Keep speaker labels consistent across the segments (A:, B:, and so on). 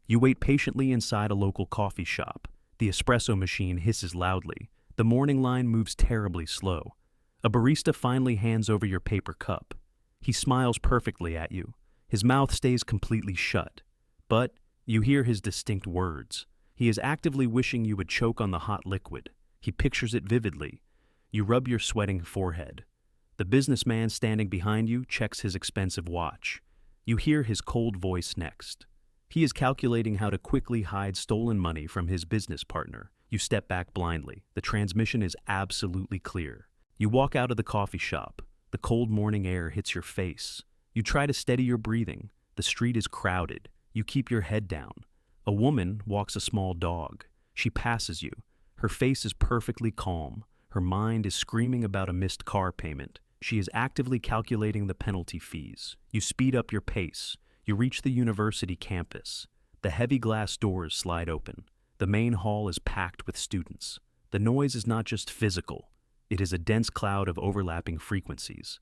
A: You wait patiently inside a local coffee shop. The espresso machine hisses loudly. The morning line moves terribly slow. A barista finally hands over your paper cup. He smiles perfectly at you. His mouth stays completely shut. But you hear his distinct words. He is actively wishing you would choke on the hot liquid. He pictures it vividly. You rub your sweating forehead. The businessman standing behind you checks his expensive watch. You hear his cold voice next. He is calculating how to quickly hide stolen money from his business partner. You step back blindly. The transmission is absolutely clear. You walk out of the coffee shop. The cold morning air hits your face. You try to steady your breathing. The street is crowded. You keep your head down. A woman walks a small dog. She passes you. Her face is perfectly calm. Her mind is screaming about a missed car payment. She is actively calculating the penalty fees. You speed up your pace. You reach the university campus. The heavy glass doors slide open. The main hall is packed with students. The noise is not just physical. It is a dense cloud of overlapping frequencies.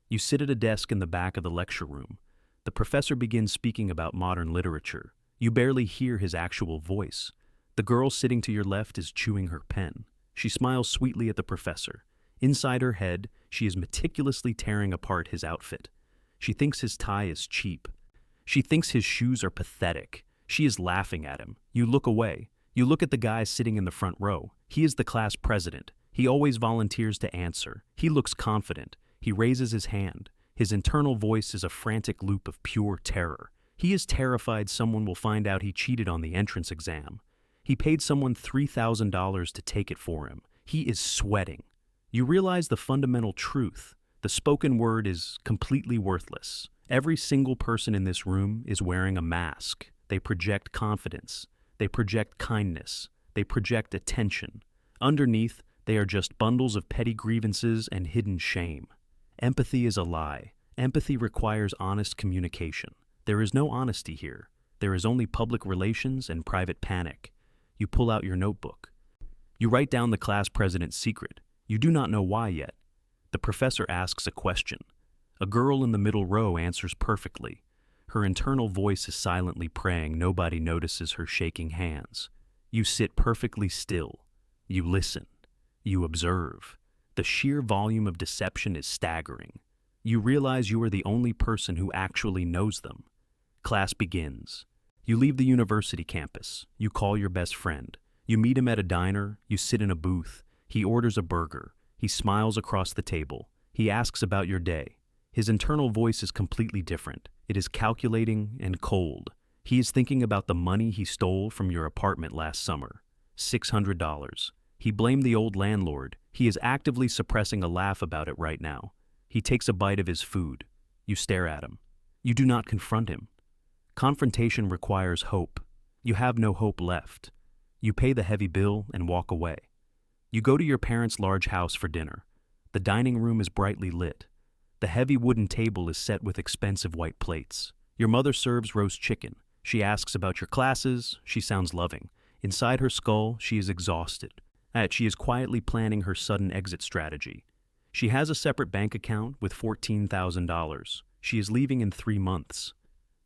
A: You sit at a desk in the back of the lecture room. The professor begins speaking about modern literature. You barely hear his actual voice. The girl sitting to your left is chewing her pen. She smiles sweetly at the professor. Inside her head, she is meticulously tearing apart his outfit. She thinks his tie is cheap. She thinks his shoes are pathetic. She is laughing at him. You look away. You look at the guy sitting in the front row. He is the class president. He always volunteers to answer. He looks confident. He raises his hand. His internal voice is a frantic loop of pure terror. He is terrified someone will find out he cheated on the entrance exam. He paid someone $3,000 to take it for him. He is sweating. You realize the fundamental truth. The spoken word is completely worthless. Every single person in this room is wearing a mask. They project confidence. They project kindness. They project attention. Underneath, they are just bundles of petty grievances and hidden shame. Empathy is a lie. Empathy requires honest communication. There is no honesty here. There is only public relations and private panic. You pull out your notebook. You write down the class president's secret. You do not know why yet. The professor asks a question. A girl in the middle row answers perfectly. Her internal voice is silently praying nobody notices her shaking hands. You sit perfectly still. You listen. You observe. The sheer volume of deception is staggering. You realize you are the only person who actually knows them. Class begins. You leave the university campus. You call your best friend. You meet him at a diner. You sit in a booth. He orders a burger. He smiles across the table. He asks about your day. His internal voice is completely different. It is calculating and cold. He is thinking about the money he stole from your apartment last summer. $600. He blamed the old landlord. He is actively suppressing a laugh about it right now. He takes a bite of his food. You stare at him. You do not confront him. Confrontation requires hope. You have no hope left. You pay the heavy bill and walk away. You go to your parents' large house for dinner. The dining room is brightly lit. The heavy wooden table is set with expensive white plates. Your mother serves roast chicken. She asks about your classes. She sounds loving. Inside her skull, she is exhausted. She is quietly planning her sudden exit strategy. She has a separate bank account with $14,000. She is leaving in 3 months.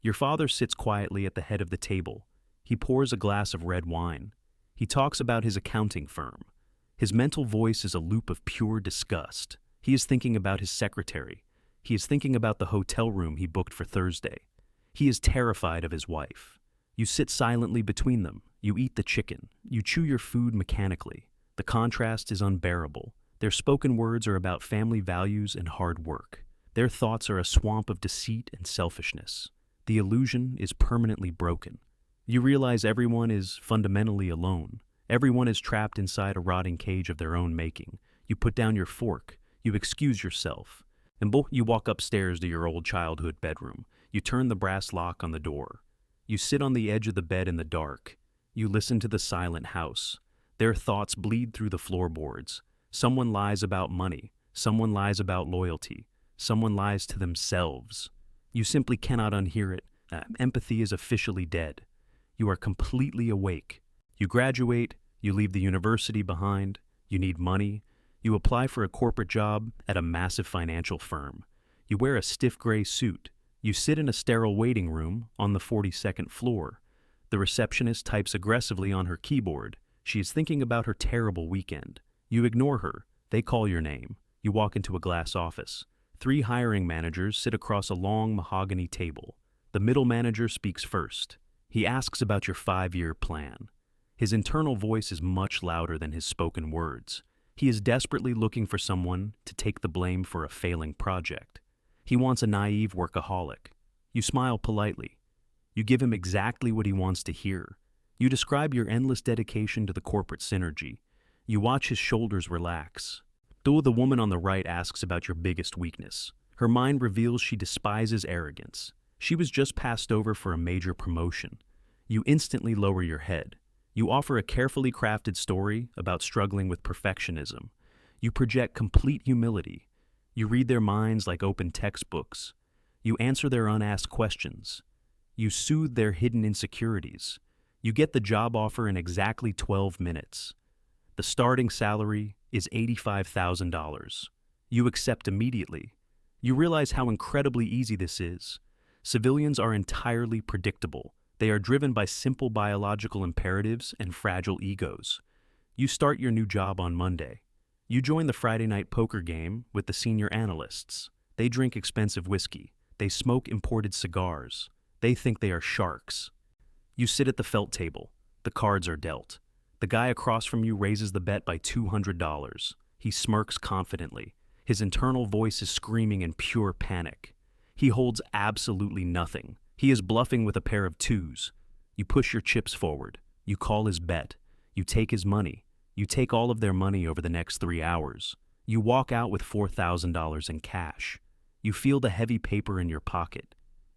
A: Your father sits quietly at the head of the table. He pours a glass of red wine. He talks about his accounting firm. His mental voice is a loop of pure disgust. He is thinking about his secretary. He is thinking about the hotel room he booked for Thursday. He is terrified of his wife. You sit silently between them. You eat the chicken. You chew your food mechanically. The contrast is unbearable. Their spoken words are about family values and hard work. Their thoughts are a swamp of deceit and selfishness. The illusion is permanently broken. You realize everyone is fundamentally alone. Everyone is trapped inside a rotting cage of their own making. You put down your fork. You excuse yourself. And you walk upstairs to your old childhood bedroom. You turn the brass lock on the door. You sit on the edge of the bed in the dark. You listen to the silent house. Their thoughts bleed through the floorboards. Someone lies about money. Someone lies about loyalty. Someone lies to themselves. You simply cannot unhear it. Empathy is officially dead. You are completely awake. You graduate. You leave the university behind. You need money. You apply for a corporate job at a massive financial firm. You wear a stiff gray suit. You sit in a sterile waiting room on the 42nd floor. The receptionist types aggressively on her keyboard. She is thinking about her terrible weekend. You ignore her. They call your name. You walk into a glass office. 3 hiring managers sit across a long mahogany table. The middle manager speaks first. He asks about your 5-year plan. His internal voice is much louder than his spoken words. He is desperately looking for someone to take the blame for a failing project. He wants a naive workaholic. You smile politely. You give him exactly what he wants to hear. You describe your endless dedication to the corporate synergy. You watch his shoulders relax. Though the woman on the right asks about your biggest weakness, her mind reveals she despises arrogance. She was just passed over for a major promotion. You instantly lower your head. You offer a carefully crafted story about struggling with perfectionism. You project complete humility. You read their minds like open textbooks. You answer their unasked questions. You soothe their hidden insecurities. You get the job offer in exactly 12 minutes. The starting salary is $85,000. You accept immediately. You realize how incredibly easy this is. Civilians are entirely predictable. They are driven by simple biological imperatives and fragile egos. You start your new job on Monday. You join the Friday night poker game with the senior analysts. They drink expensive whiskey. They smoke imported cigars. They think they are sharks. You sit at the felt table. The cards are dealt. The guy across from you raises the bet by $200. He smirks confidently. His internal voice is screaming in pure panic. He holds absolutely nothing. He is bluffing with a pair of 2s. You push your chips forward. You call his bet. You take his money. You take all of their money over the next 3 hours. You walk out with $4,000 in cash. You feel the heavy paper in your pocket.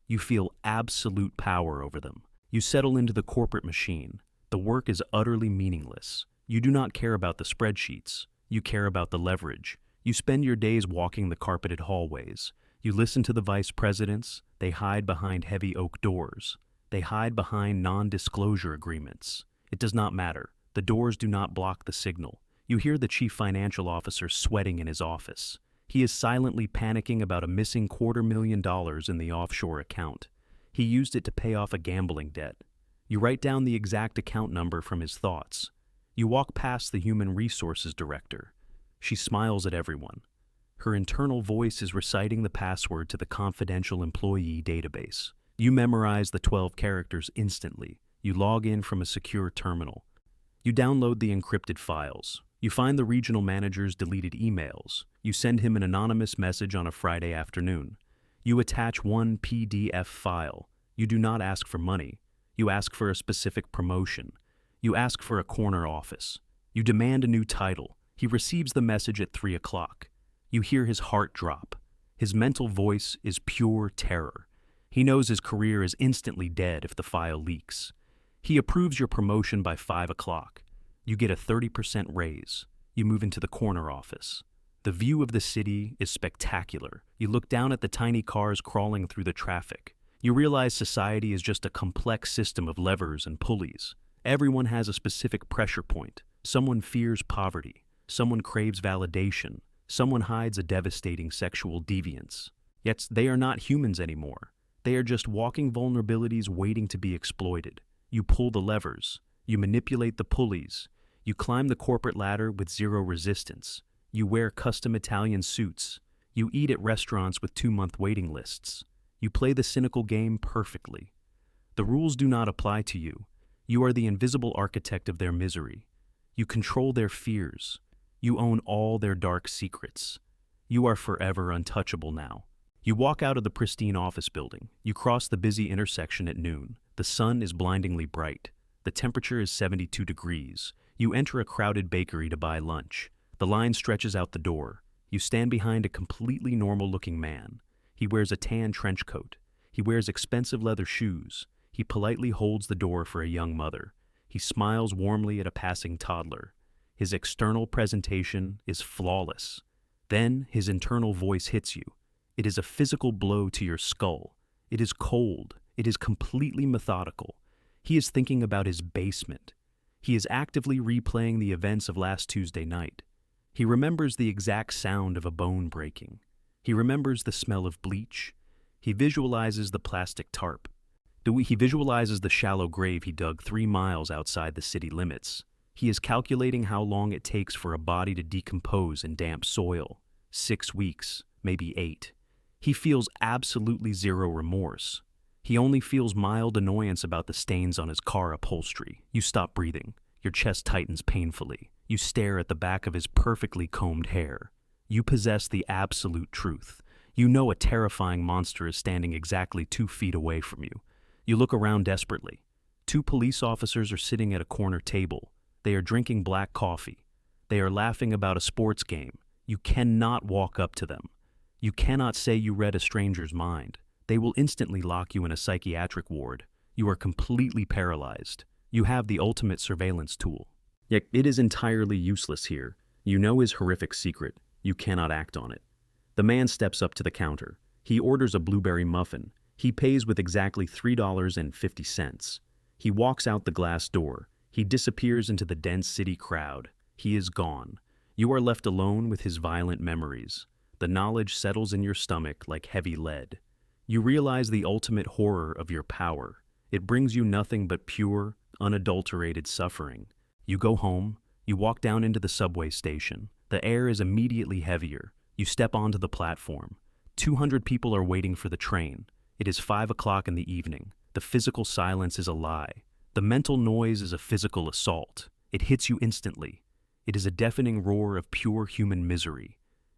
A: You feel absolute power over them. You settle into the corporate machine. The work is utterly meaningless. You do not care about the spreadsheets. You care about the leverage. You spend your days walking the carpeted hallways. You listen to the vice presidents. They hide behind heavy oak doors. They hide behind non-disclosure agreements. It does not matter. The doors do not block the signal. You hear the chief financial officer sweating in his office. He is silently panicking about a missing $250,000 in the offshore account. He used it to pay off a gambling debt. You write down the exact account number from his thoughts. You walk past the human resources director. She smiles at everyone. Her internal voice is reciting the password to the confidential employee database. You memorize the 12 characters instantly. You log in from a secure terminal. You download the encrypted files. You find the regional manager's deleted emails. You send him an anonymous message on a Friday afternoon. You attach one PDF file. You do not ask for money. You ask for a specific promotion. You ask for a corner office. You demand a new title. He receives the message at 3 o'clock. You hear his heart drop. His mental voice is pure terror. He knows his career is instantly dead if the file leaks. He approves your promotion by 5 o'clock. You get a 30% raise. You move into the corner office. The view of the city is spectacular. You look down at the tiny cars crawling through the traffic. You realize society is just a complex system of levers and pulleys. Everyone has a specific pressure point. Someone fears poverty. Someone craves validation. Someone hides a devastating sexual deviance. Yet they are not humans anymore. They are just walking vulnerabilities waiting to be exploited. You pull the levers. You manipulate the pulleys. You climb the corporate ladder with zero resistance. You wear custom Italian suits. You eat at restaurants with 2-month waiting lists. You play the cynical game perfectly. The rules do not apply to you. You are the invisible architect of their misery. You control their fears. You own all their dark secrets. You are forever untouchable now. You walk out of the pristine office building. You cross the busy intersection at noon. The sun is blindingly bright. The temperature is 72 degrees. You enter a crowded bakery to buy lunch. The line stretches out the door. You stand behind a completely normal-looking man. He wears a tan trench coat. He wears expensive leather shoes. He politely holds the door for a young mother. He smiles warmly at a passing toddler. His external presentation is flawless. Then his internal voice hits you. It is a physical blow to your skull. It is cold. It is completely methodical. He is thinking about his basement. He is actively replaying the events of last Tuesday night. He remembers the exact sound of a bone breaking. He remembers the smell of bleach. He visualizes the plastic tarp. He visualizes the shallow grave he dug 3 miles outside the city limits. He is calculating how long it takes for a body to decompose in damp soil. 6 weeks, maybe 8. He feels absolutely zero remorse. He only feels mild annoyance about the stains on his car upholstery. You stop breathing. Your chest tightens painfully. You stare at the back of his perfectly combed hair. You possess the absolute truth. You know a terrifying monster is standing exactly 2 feet away from you. You look around desperately. 2 police officers are sitting at a corner table. They are drinking black coffee. They are laughing about a sports game. You cannot walk up to them. You cannot say you read a stranger's mind. They will instantly lock you in a psychiatric ward. You are completely paralyzed. You have the ultimate surveillance tool. Yet it is entirely useless here. You know his horrific secret. You cannot act on it. The man steps up to the counter. He orders a blueberry muffin. He pays with exactly $3.50. He walks out the glass door. He disappears into the dense city crowd. He is gone. You are left alone with his violent memories. The knowledge settles in your stomach like heavy lead. You realize the ultimate horror of your power. It brings you nothing but pure, unadulterated suffering. You go home. You walk down into the subway station. The air is immediately heavier. You step onto the platform. 200 people are waiting for the train. It is 5 o'clock in the evening. The physical silence is a lie. The mental noise is a physical assault. It hits you instantly. It is a deafening roar of pure human misery.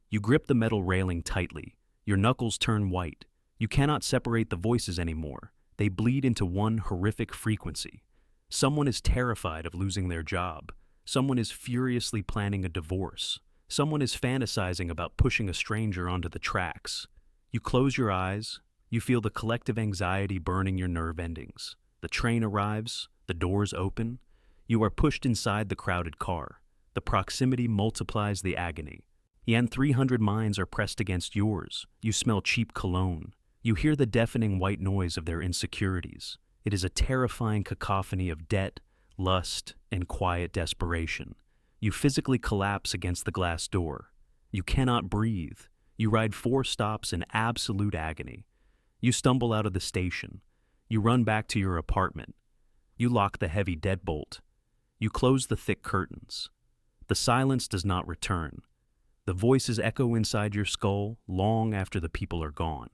A: You grip the metal railing tightly. Your knuckles turn white. You cannot separate the voices anymore. They bleed into one horrific frequency. Someone is terrified of losing their job. Someone is furiously planning a divorce. Someone is fantasizing about pushing a stranger onto the tracks. You close your eyes. You feel the collective anxiety burning your nerve endings. The train arrives. The doors open. You are pushed inside the crowded car. The proximity multiplies the agony. And 300 minds are pressed against yours. You smell cheap cologne. You hear the deafening white noise of their insecurities. It is a terrifying cacophony of debt, lust, and quiet desperation. You physically collapse against the glass door. You cannot breathe. You ride 4 stops in absolute agony. You stumble out of the station. You run back to your apartment. You lock the heavy deadbolt. You close the thick curtains. The silence does not return. The voices echo inside your skull long after the people are gone.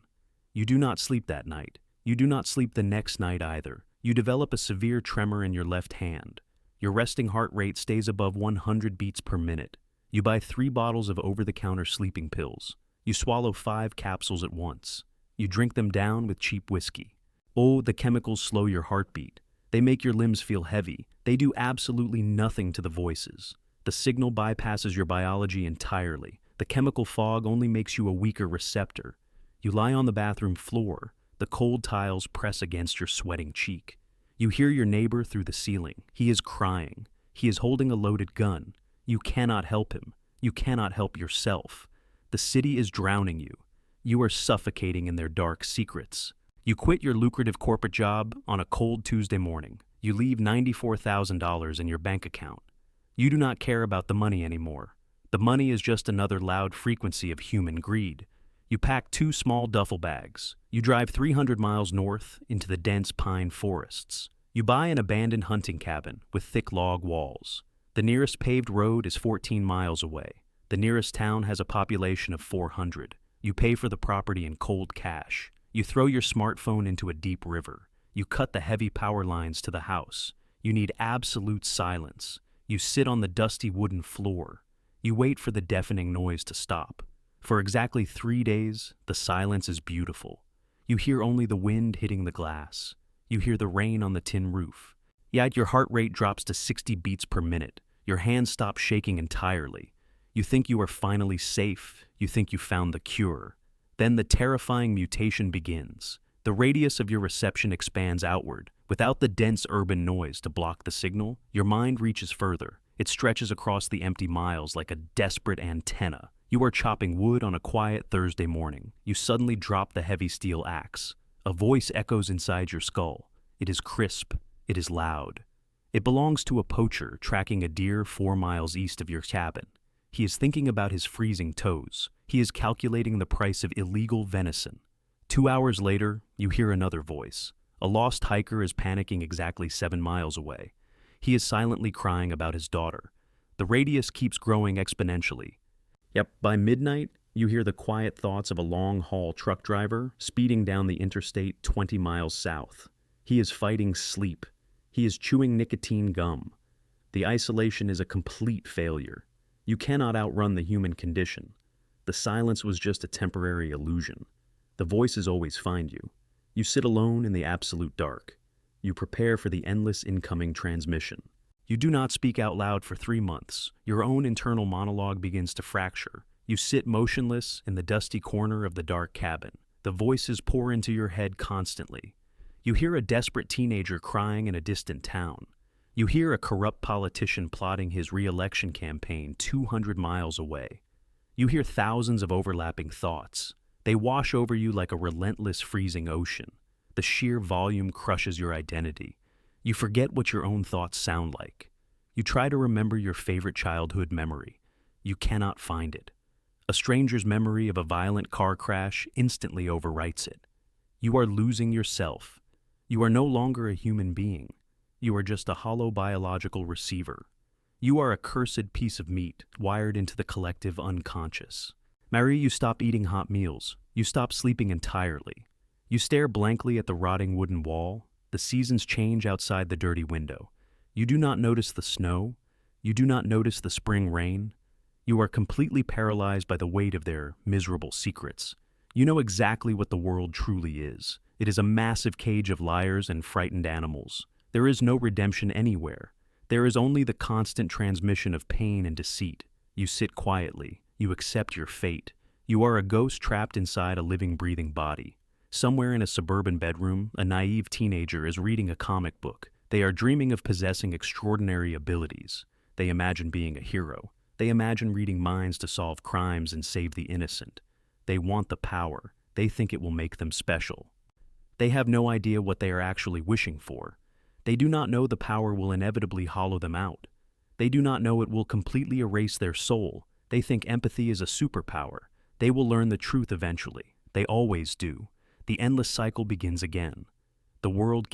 A: You do not sleep that night. You do not sleep the next night either. You develop a severe tremor in your left hand. Your resting heart rate stays above 100 beats per minute. You buy 3 bottles of over-the-counter sleeping pills. You swallow 5 capsules at once. You drink them down with cheap whiskey. Oh, the chemicals slow your heartbeat. They make your limbs feel heavy. They do absolutely nothing to the voices. The signal bypasses your biology entirely. The chemical fog only makes you a weaker receptor. You lie on the bathroom floor. The cold tiles press against your sweating cheek. You hear your neighbor through the ceiling. He is crying. He is holding a loaded gun. You cannot help him. You cannot help yourself. The city is drowning you. You are suffocating in their dark secrets. You quit your lucrative corporate job on a cold Tuesday morning. You leave $94,000 in your bank account. You do not care about the money anymore. The money is just another loud frequency of human greed. You pack 2 small duffel bags. You drive 300 miles north into the dense pine forests. You buy an abandoned hunting cabin with thick log walls. The nearest paved road is 14 miles away. The nearest town has a population of 400. You pay for the property in cold cash. You throw your smartphone into a deep river. You cut the heavy power lines to the house. You need absolute silence. You sit on the dusty wooden floor. You wait for the deafening noise to stop. For exactly 3 days, the silence is beautiful. You hear only the wind hitting the glass. You hear the rain on the tin roof. Yet your heart rate drops to 60 beats per minute. Your hands stop shaking entirely. You think you are finally safe. You think you found the cure. Then the terrifying mutation begins. The radius of your reception expands outward. Without the dense urban noise to block the signal, your mind reaches further. It stretches across the empty miles like a desperate antenna. You are chopping wood on a quiet Thursday morning. You suddenly drop the heavy steel axe. A voice echoes inside your skull. It is crisp. It is loud. It belongs to a poacher tracking a deer 4 miles east of your cabin. He is thinking about his freezing toes. He is calculating the price of illegal venison. 2 hours later, you hear another voice. A lost hiker is panicking exactly 7 miles away. He is silently crying about his daughter. The radius keeps growing exponentially. Yep, by midnight, you hear the quiet thoughts of a long-haul truck driver speeding down the interstate 20 miles south. He is fighting sleep. He is chewing nicotine gum. The isolation is a complete failure. You cannot outrun the human condition. The silence was just a temporary illusion. The voices always find you. You sit alone in the absolute dark. You prepare for the endless incoming transmission. You do not speak out loud for 3 months. Your own internal monologue begins to fracture. You sit motionless in the dusty corner of the dark cabin. The voices pour into your head constantly. You hear a desperate teenager crying in a distant town. You hear a corrupt politician plotting his re-election campaign 200 miles away. You hear thousands of overlapping thoughts. They wash over you like a relentless freezing ocean. The sheer volume crushes your identity. You forget what your own thoughts sound like. You try to remember your favorite childhood memory. You cannot find it. A stranger's memory of a violent car crash instantly overwrites it. You are losing yourself. You are no longer a human being. You are just a hollow biological receiver. You are a cursed piece of meat wired into the collective unconscious. Marie, you stop eating hot meals. You stop sleeping entirely. You stare blankly at the rotting wooden wall. The seasons change outside the dirty window. You do not notice the snow. You do not notice the spring rain. You are completely paralyzed by the weight of their miserable secrets. You know exactly what the world truly is. It is a massive cage of liars and frightened animals. There is no redemption anywhere. There is only the constant transmission of pain and deceit. You sit quietly. You accept your fate. You are a ghost trapped inside a living, breathing body. Somewhere in a suburban bedroom, a naive teenager is reading a comic book. They are dreaming of possessing extraordinary abilities. They imagine being a hero. They imagine reading minds to solve crimes and save the innocent. They want the power. They think it will make them special. They have no idea what they are actually wishing for. They do not know the power will inevitably hollow them out. They do not know it will completely erase their soul. They think empathy is a superpower. They will learn the truth eventually. They always do. The endless cycle begins again. The world